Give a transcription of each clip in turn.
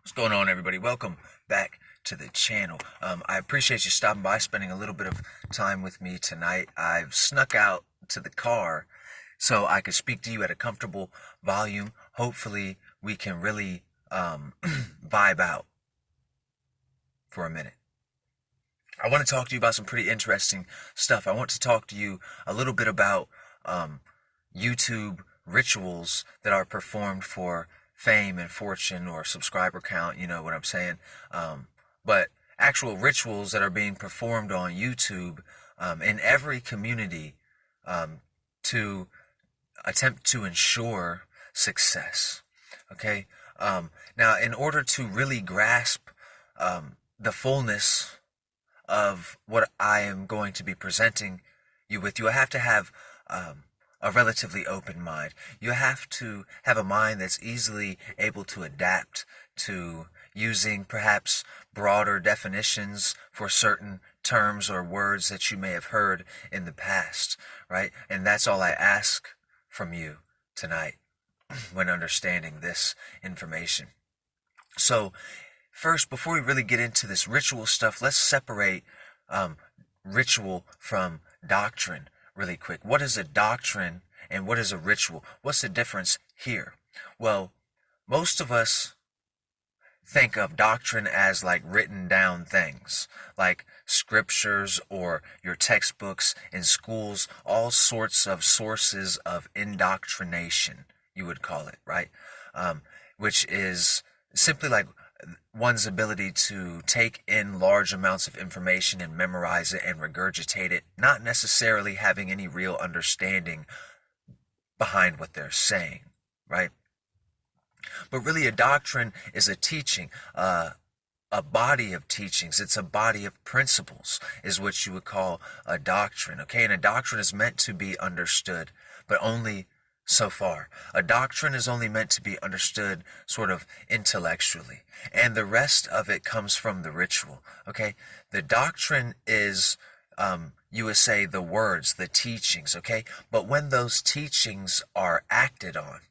What's going on, everybody? Welcome back to the channel. I appreciate you stopping by, spending a little bit of time with me tonight. I've snuck out to the car so I could speak to you at a comfortable volume. Hopefully, we can really vibe out for a minute. I want to talk to you about some pretty interesting stuff. I want to talk to you a little bit about YouTube rituals that are performed for fame and fortune or subscriber count, you know what I'm saying? But actual rituals that are being performed on YouTube in every community to attempt to ensure success. Okay? Now, in order to really grasp the fullness of what I am going to be presenting you with, you have to have a relatively open mind. You have to have a mind that's easily able to adapt to using perhaps broader definitions for certain terms or words that you may have heard in the past, right? And that's all I ask from you tonight when understanding this information. So, first, before we really get into this ritual stuff, let's separate ritual from doctrine really quick. What is a doctrine and what is a ritual? What's the difference here? Well, most of us think of doctrine as like written down things, like scriptures or your textbooks in schools, all sorts of sources of indoctrination, you would call it, right? Which is simply like one's ability to take in large amounts of information and memorize it and regurgitate it, not necessarily having any real understanding behind what they're saying, right? But really, a doctrine is a teaching, a body of teachings. It's a body of principles, is what you would call a doctrine, okay? And a doctrine is meant to be understood, but only so far. A doctrine is only meant to be understood sort of intellectually, and the rest of it comes from the ritual, okay? The doctrine is, you would say, the words, the teachings, okay? But when those teachings are acted on,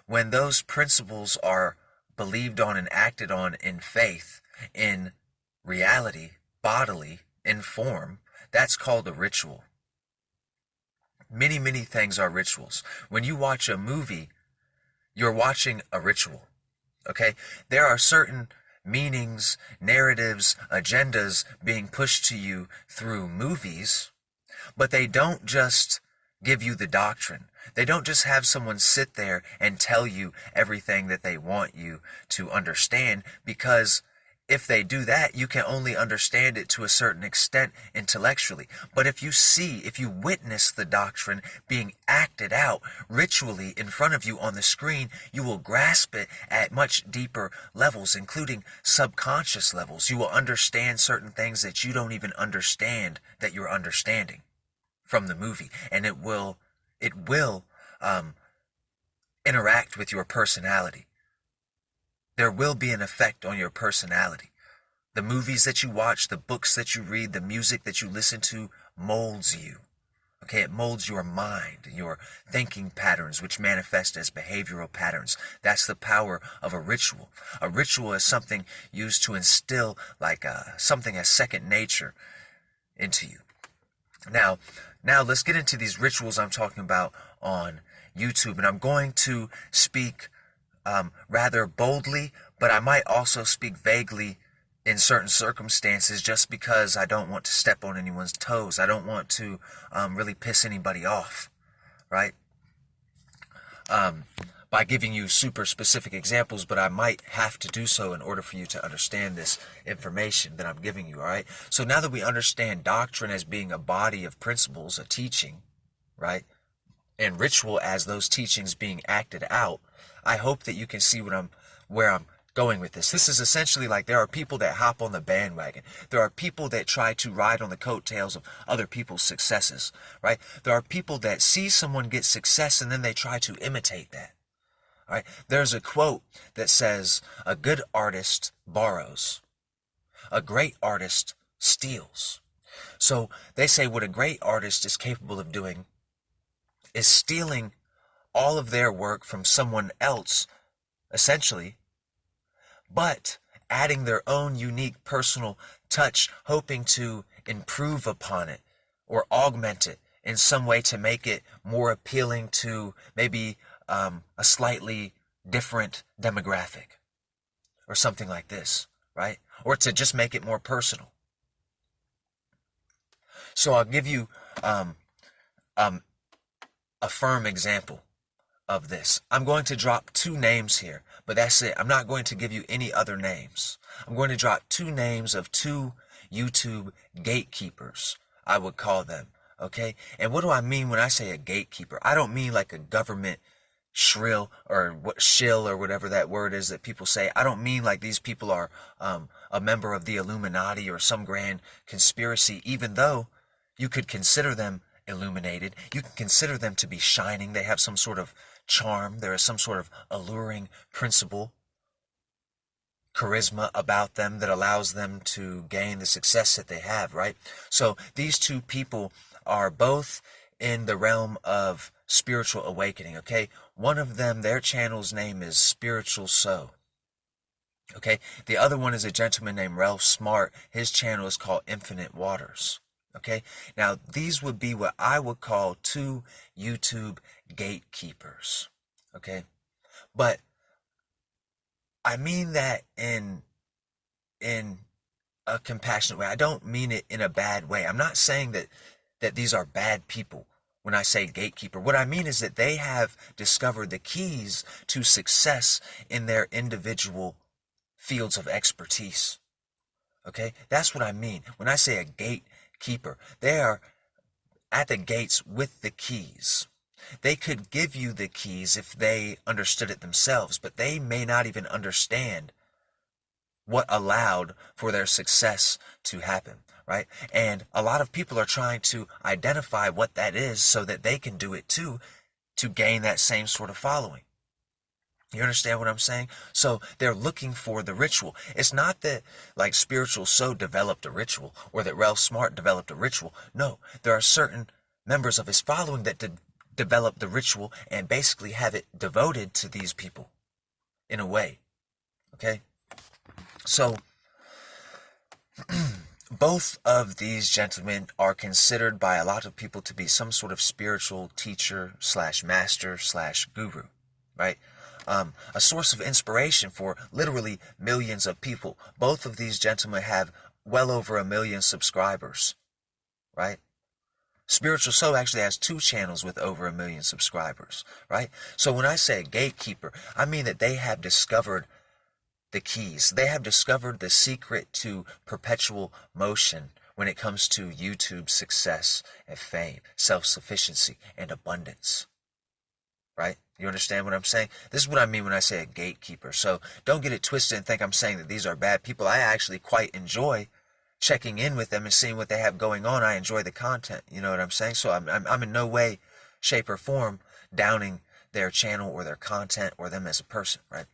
when those principles are believed on and acted on in faith, in reality, bodily, in form, that's called a ritual. Many, many things are rituals. When you watch a movie, you're watching a ritual, okay? There are certain meanings, narratives, agendas being pushed to you through movies, but they don't just give you the doctrine. They don't just have someone sit there and tell you everything that they want you to understand, because if they do that, you can only understand it to a certain extent intellectually. But if you witness the doctrine being acted out ritually in front of you on the screen, you will grasp it at much deeper levels, including subconscious levels. You will understand certain things that you don't even understand that you're understanding from the movie, and it will interact with your personality. There will be an effect on your personality. The movies that you watch, the books that you read, the music that you listen to molds you. Okay, it molds your mind, your thinking patterns, which manifest as behavioral patterns. That's the power of a ritual. A ritual is something used to instill like something as second nature into you. Now let's get into these rituals I'm talking about on YouTube, and I'm going to speak rather boldly, but I might also speak vaguely in certain circumstances, just because I don't want to step on anyone's toes. I don't want to really piss anybody off, right? By giving you super specific examples, but I might have to do so in order for you to understand this information that I'm giving you, all right? So now that we understand doctrine as being a body of principles, a teaching, right? And ritual as those teachings being acted out, I hope that you can see where I'm going with this. This is essentially like there are people that hop on the bandwagon. There are people that try to ride on the coattails of other people's successes, right? There are people that see someone get success and then they try to imitate that. All right? There's a quote that says, "A good artist borrows. A great artist steals." So they say what a great artist is capable of doing is stealing all of their work from someone else, essentially, but adding their own unique personal touch, hoping to improve upon it or augment it in some way to make it more appealing to maybe a slightly different demographic or something like this, right? Or to just make it more personal. So I'll give you a firm example of this. I'm going to drop 2 names here, but that's it. I'm not going to give you any other names. I'm going to drop 2 names of 2 YouTube gatekeepers, I would call them. Okay? And what do I mean when I say a gatekeeper? I don't mean like a government shill or whatever that word is that people say. I don't mean like these people are a member of the Illuminati or some grand conspiracy, even though you could consider them illuminated. You can consider them to be shining. They have some sort of charm. There is some sort of alluring principle, charisma about them that allows them to gain the success that they have, right? So these 2 people are both in the realm of spiritual awakening, okay? One of them, their channel's name is Spiritual Soul. Okay? The other one is a gentleman named Ralph Smart. His channel is called Infinite Waters. Okay? Now, these would be what I would call 2 YouTube gatekeepers. Okay? But I mean that in a compassionate way. I don't mean it in a bad way. I'm not saying that these are bad people when I say gatekeeper. What I mean is that they have discovered the keys to success in their individual fields of expertise. Okay? That's what I mean. When I say a gatekeeper, they are at the gates with the keys. They could give you the keys if they understood it themselves, but they may not even understand what allowed for their success to happen, right? And a lot of people are trying to identify what that is so that they can do it too, to gain that same sort of following. You understand what I'm saying? So they're looking for the ritual. It's not that like Spiritual Soul developed a ritual or that Ralph Smart developed a ritual. No, there are certain members of his following that develop the ritual and basically have it devoted to these people in a way. Okay? So both of these gentlemen are considered by a lot of people to be some sort of spiritual teacher / master / guru, right? A source of inspiration for literally millions of people. Both of these gentlemen have well over 1 million subscribers, right? Spiritual Soul actually has 2 channels with over 1 million subscribers, right? So when I say gatekeeper, I mean that they have discovered the keys. They have discovered the secret to perpetual motion when it comes to YouTube success and fame, self-sufficiency, and abundance. Right? You understand what I'm saying? This is what I mean when I say a gatekeeper. So don't get it twisted and think I'm saying that these are bad people. I actually quite enjoy checking in with them and seeing what they have going on. I enjoy the content. You know what I'm saying? So I'm in no way, shape, or form downing their channel or their content or them as a person, right?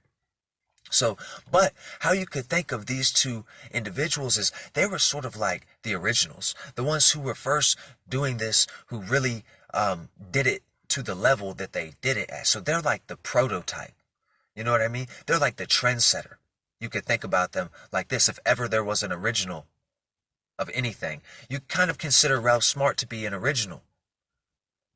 So, but how you could think of these 2 individuals is they were sort of like the originals, the ones who were first doing this, who really did it to the level that they did it at. So they're like the prototype. You know what I mean? They're like the trendsetter. You could think about them like this. If ever there was an original of anything, you kind of consider Ralph Smart to be an original.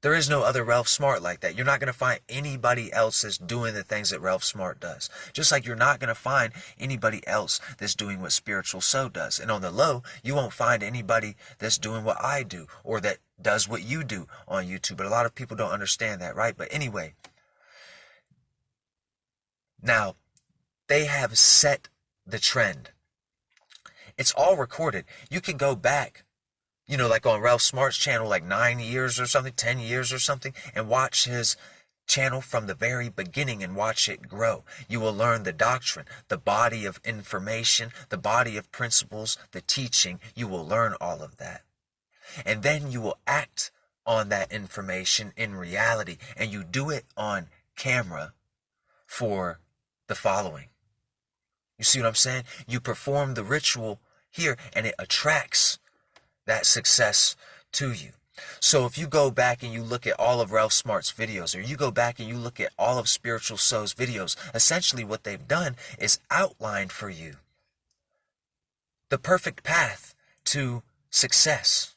There is no other Ralph Smart like that. You're not going to find anybody else that's doing the things that Ralph Smart does. Just like you're not going to find anybody else that's doing what Spiritual Soul does. And on the low, you won't find anybody that's doing what I do or that does what you do on YouTube. But a lot of people don't understand that, right? But anyway, now they have set the trend. It's all recorded. You can go back, you know, like on Ralph Smart's channel, like 9 years or something, 10 years or something, and watch his channel from the very beginning and watch it grow. You will learn the doctrine, the body of information, the body of principles, the teaching. You will learn all of that. And then you will act on that information in reality, and you do it on camera for the following. You see what I'm saying? You perform the ritual here, and it attracts that success to you. So if you go back and you look at all of Ralph Smart's videos, or you go back and you look at all of Spiritual So's videos, essentially what they've done is outlined for you the perfect path to success,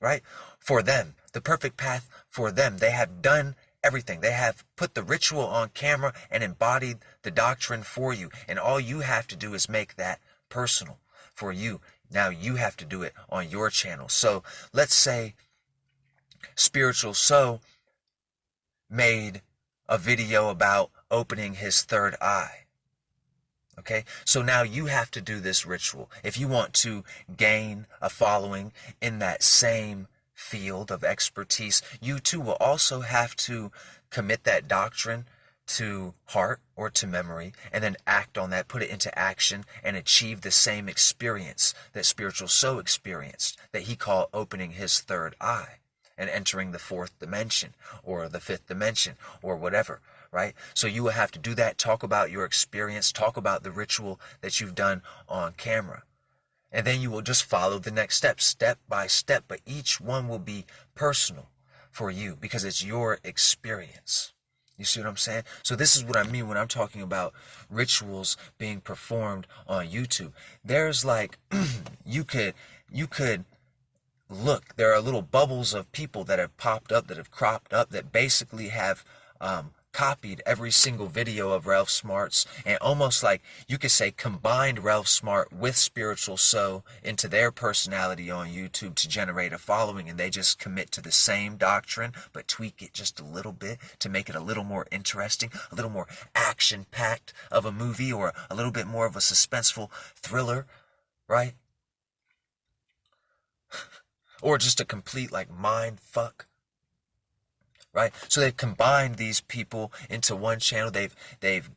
right? For them, the perfect path for them. They have done everything. They have put the ritual on camera and embodied the doctrine for you. And all you have to do is make that personal for you. Now you have to do it on your channel. So let's say Spiritual So made a video about opening his third eye. Okay, so now you have to do this ritual. If you want to gain a following in that same field of expertise, you too will also have to commit that doctrine to heart or to memory, and then act on that, put it into action, and achieve the same experience that Spiritual So experienced, that he called opening his third eye and entering the fourth dimension or the fifth dimension or whatever, right? So you will have to do that, talk about your experience, talk about the ritual that you've done on camera. And then you will just follow the next step, step by step, but each one will be personal for you because it's your experience. You see what I'm saying? So this is what I mean when I'm talking about rituals being performed on YouTube. There's like, you could look, there are little bubbles of people that have popped up, that have cropped up, that basically have copied every single video of Ralph Smart's, and almost like you could say combined Ralph Smart with Spiritual So into their personality on YouTube to generate a following, and they just commit to the same doctrine but tweak it just a little bit to make it a little more interesting, a little more action-packed of a movie, or a little bit more of a suspenseful thriller, right? Or just a complete like mind fuck. Right? So they've combined these people into one channel. They've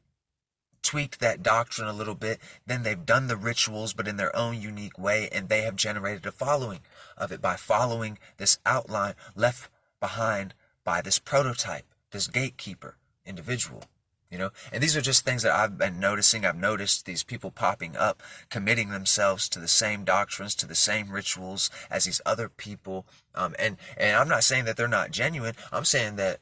tweaked that doctrine a little bit. Then they've done the rituals, but in their own unique way, and they have generated a following of it by following this outline left behind by this prototype, this gatekeeper individual. You know, and these are just things that I've been noticing. I've noticed these people popping up, committing themselves to the same doctrines, to the same rituals as these other people. And I'm not saying that they're not genuine. I'm saying that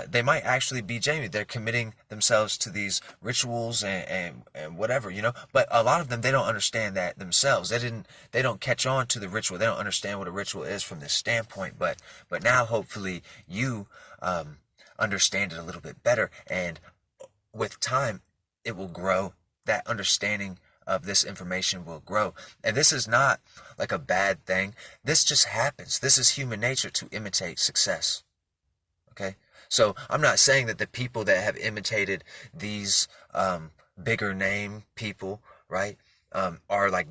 they might actually be genuine. They're committing themselves to these rituals and whatever, you know. But a lot of them, they don't understand that themselves. They don't catch on to the ritual. They don't understand what a ritual is from this standpoint. But now, hopefully, you understand it a little bit better, and with time it will grow. That understanding of this information will grow, and this is not like a bad thing. This just happens. This is human nature, to imitate success. Okay, so I'm not saying that the people that have imitated these bigger name people, right, are like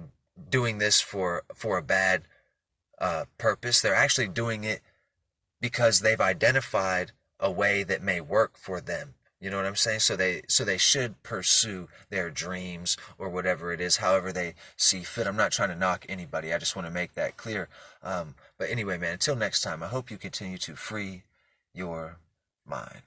doing this for a bad purpose. They're actually doing it because they've identified a way that may work for them. You know what I'm saying? So they should pursue their dreams or whatever it is, however they see fit. I'm not trying to knock anybody. I just want to make that clear. But anyway, man, until next time, I hope you continue to free your mind.